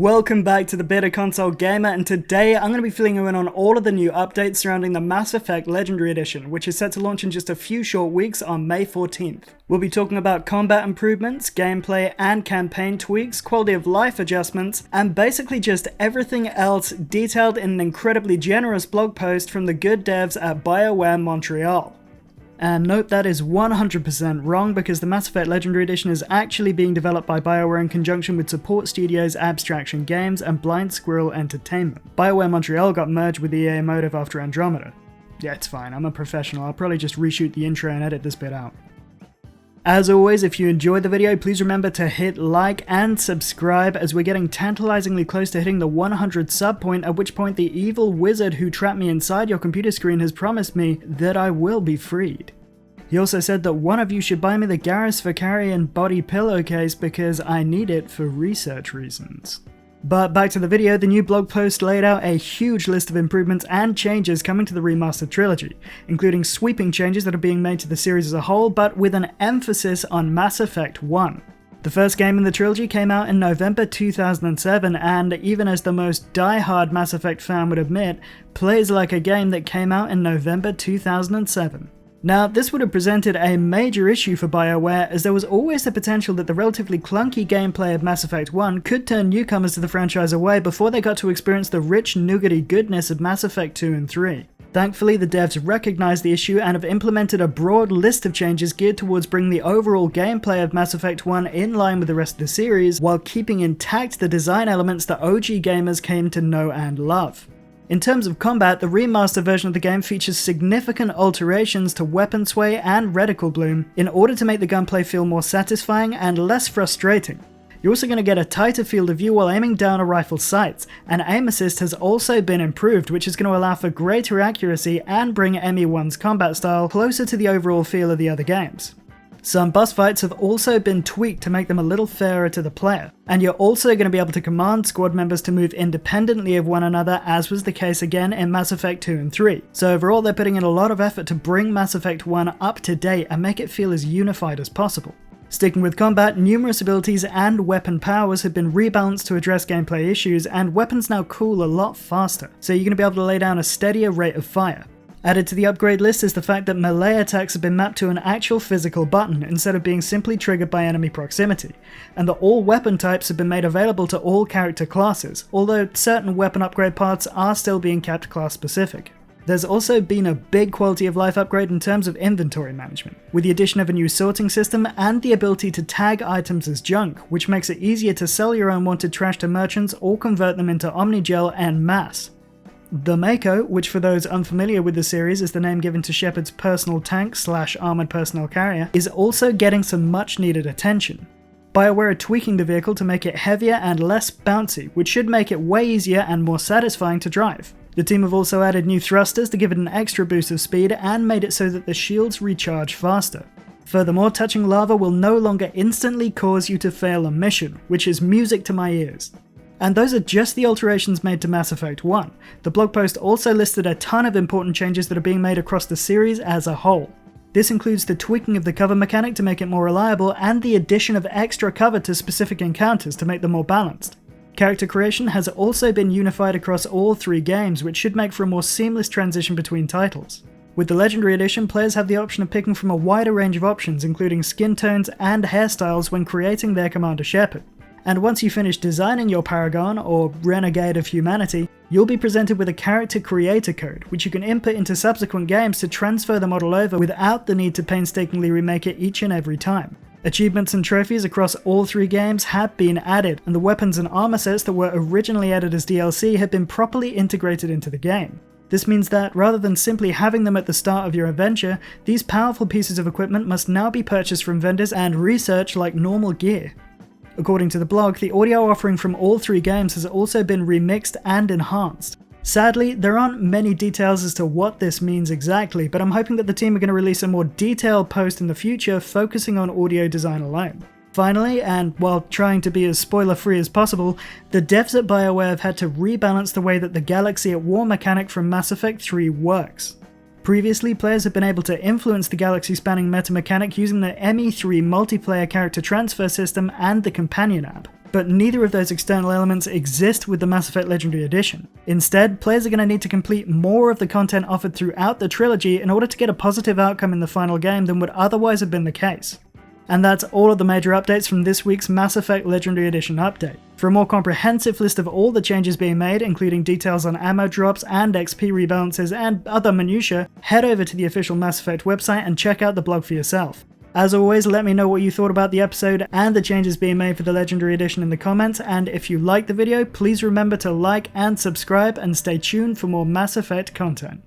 Welcome back to the Better Console Gamer, and today I'm going to be filling you in on all of the new updates surrounding the Mass Effect Legendary Edition, which is set to launch in just a few short weeks on May 14th. We'll be talking about combat improvements, gameplay and campaign tweaks, quality of life adjustments, and basically just everything else detailed in an incredibly generous blog post from the good devs at Bioware Montreal. And note, that is 100% wrong, because the Mass Effect Legendary Edition is actually being developed by Bioware in conjunction with support studios Abstraction Games and Blind Squirrel Entertainment. Bioware Montreal got merged with EA Motive after Andromeda. Yeah, it's fine, I'm a professional, I'll probably just reshoot the intro and edit this bit out. As always, if you enjoyed the video, please remember to hit like and subscribe, as we're getting tantalizingly close to hitting the 100 sub point, at which point the evil wizard who trapped me inside your computer screen has promised me that I will be freed. He also said that one of you should buy me the Garrus Vicarian body pillowcase because I need it for research reasons. But back to the video, the new blog post laid out a huge list of improvements and changes coming to the Remaster Trilogy, including sweeping changes that are being made to the series as a whole, but with an emphasis on Mass Effect 1. The first game in the trilogy came out in November 2007, and even as the most die-hard Mass Effect fan would admit, plays like a game that came out in November 2007. Now, this would have presented a major issue for Bioware, as there was always the potential that the relatively clunky gameplay of Mass Effect 1 could turn newcomers to the franchise away before they got to experience the rich, nougaty goodness of Mass Effect 2 and 3. Thankfully, the devs recognized the issue and have implemented a broad list of changes geared towards bringing the overall gameplay of Mass Effect 1 in line with the rest of the series, while keeping intact the design elements that OG gamers came to know and love. In terms of combat, the remaster version of the game features significant alterations to weapon sway and reticle bloom in order to make the gunplay feel more satisfying and less frustrating. You're also going to get a tighter field of view while aiming down a rifle's sights, and aim assist has also been improved, which is going to allow for greater accuracy and bring ME1's combat style closer to the overall feel of the other games. Some boss fights have also been tweaked to make them a little fairer to the player, and you're also going to be able to command squad members to move independently of one another, as was the case again in Mass Effect 2 and 3. So overall, they're putting in a lot of effort to bring Mass Effect 1 up to date and make it feel as unified as possible. Sticking with combat, numerous abilities and weapon powers have been rebalanced to address gameplay issues, and weapons now cool a lot faster, so you're going to be able to lay down a steadier rate of fire. Added to the upgrade list is the fact that melee attacks have been mapped to an actual physical button instead of being simply triggered by enemy proximity, and that all weapon types have been made available to all character classes, although certain weapon upgrade paths are still being kept class specific. There's also been a big quality of life upgrade in terms of inventory management, with the addition of a new sorting system and the ability to tag items as junk, which makes it easier to sell your unwanted trash to merchants or convert them into Omnigel en masse. The Mako, which for those unfamiliar with the series is the name given to Shepard's personal tank / armoured personnel carrier, is also getting some much needed attention. Bioware are tweaking the vehicle to make it heavier and less bouncy, which should make it way easier and more satisfying to drive. The team have also added new thrusters to give it an extra boost of speed and made it so that the shields recharge faster. Furthermore, touching lava will no longer instantly cause you to fail a mission, which is music to my ears. And those are just the alterations made to Mass Effect 1. The blog post also listed a ton of important changes that are being made across the series as a whole. This includes the tweaking of the cover mechanic to make it more reliable, and the addition of extra cover to specific encounters to make them more balanced. Character creation has also been unified across all three games, which should make for a more seamless transition between titles. With the Legendary Edition, players have the option of picking from a wider range of options, including skin tones and hairstyles when creating their Commander Shepard. And once you finish designing your Paragon, or Renegade of Humanity, you'll be presented with a character creator code, which you can input into subsequent games to transfer the model over without the need to painstakingly remake it each and every time. Achievements and trophies across all three games have been added, and the weapons and armor sets that were originally added as DLC have been properly integrated into the game. This means that, rather than simply having them at the start of your adventure, these powerful pieces of equipment must now be purchased from vendors and researched like normal gear. According to the blog, the audio offering from all three games has also been remixed and enhanced. Sadly, there aren't many details as to what this means exactly, but I'm hoping that the team are going to release a more detailed post in the future focusing on audio design alone. Finally, and while trying to be as spoiler-free as possible, the devs at Bioware have had to rebalance the way that the Galaxy at War mechanic from Mass Effect 3 works. Previously, players have been able to influence the galaxy-spanning meta mechanic using the ME3 multiplayer character transfer system and the companion app. but neither of those external elements exist with the Mass Effect Legendary Edition. Instead, players are going to need to complete more of the content offered throughout the trilogy in order to get a positive outcome in the final game than would otherwise have been the case. And that's all of the major updates from this week's Mass Effect Legendary Edition update. For a more comprehensive list of all the changes being made, including details on ammo drops and XP rebalances and other minutiae, head over to the official Mass Effect website and check out the blog for yourself. As always, let me know what you thought about the episode and the changes being made for the Legendary Edition in the comments, and if you liked the video, please remember to like and subscribe and stay tuned for more Mass Effect content.